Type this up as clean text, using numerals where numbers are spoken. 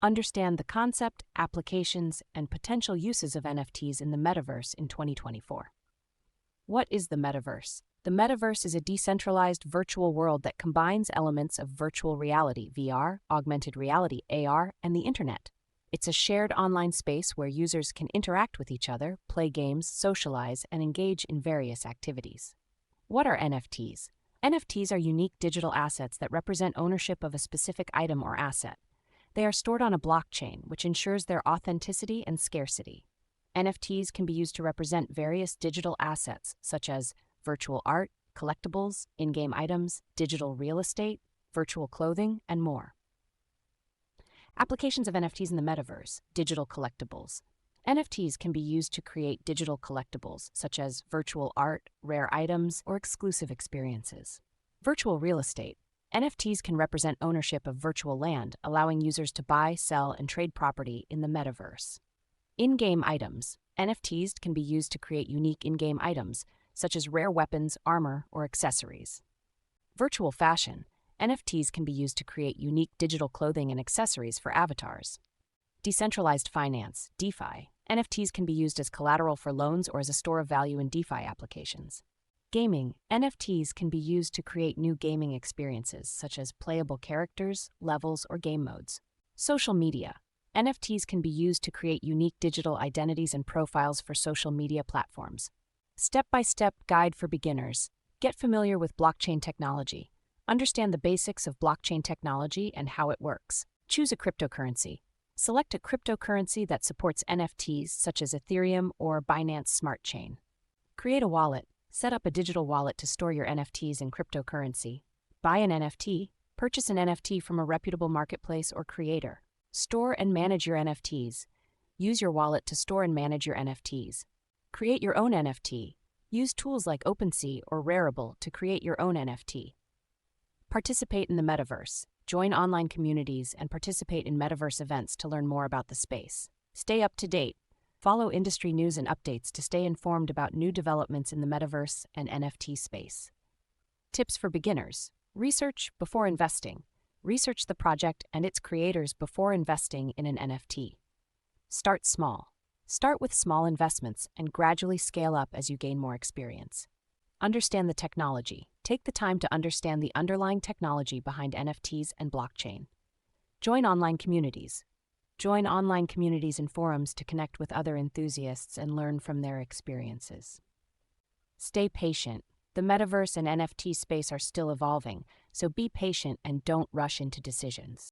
Understand the concept, applications, and potential uses of NFTs in the metaverse in 2024. What is the metaverse? The metaverse is a decentralized virtual world that combines elements of virtual reality, VR, augmented reality, AR, and the internet. It's a shared online space where users can interact with each other, play games, socialize, and engage in various activities. What are NFTs? NFTs are unique digital assets that represent ownership of a specific item or asset. They are stored on a blockchain, which ensures their authenticity and scarcity. NFTs can be used to represent various digital assets, such as virtual art, collectibles, in-game items, digital real estate, virtual clothing, and more. Applications of NFTs in the metaverse: digital collectibles. NFTs can be used to create digital collectibles, such as virtual art, rare items, or exclusive experiences. Virtual real estate. NFTs can represent ownership of virtual land, allowing users to buy, sell, and trade property in the metaverse. In-game items. NFTs can be used to create unique in-game items, such as rare weapons, armor, or accessories. Virtual fashion. NFTs can be used to create unique digital clothing and accessories for avatars. Decentralized finance, DeFi. NFTs can be used as collateral for loans or as a store of value in DeFi applications. Gaming. NFTs can be used to create new gaming experiences, such as playable characters, levels, or game modes. Social media. NFTs can be used to create unique digital identities and profiles for social media platforms. Step-by-step guide for beginners. Get familiar with blockchain technology. Understand the basics of blockchain technology and how it works. Choose a cryptocurrency. Select a cryptocurrency that supports NFTs, such as Ethereum or Binance Smart Chain. Create a wallet. Set up a digital wallet to store your NFTs in cryptocurrency. Buy an NFT. Purchase an NFT from a reputable marketplace or creator. Store and manage your NFTs. Use your wallet to store and manage your NFTs. Create your own NFT. Use tools like OpenSea or Rarible to create your own NFT. Participate in the metaverse. Join online communities and participate in metaverse events to learn more about the space. Stay up to date. Follow industry news and updates to stay informed about new developments in the metaverse and NFT space. Tips for beginners. Research before investing. Research the project and its creators before investing in an NFT. Start small. Start with small investments and gradually scale up as you gain more experience. Understand the technology. Take the time to understand the underlying technology behind NFTs and blockchain. Join online communities. Join online communities and forums to connect with other enthusiasts and learn from their experiences. Stay patient. The metaverse and NFT space are still evolving, so be patient and don't rush into decisions.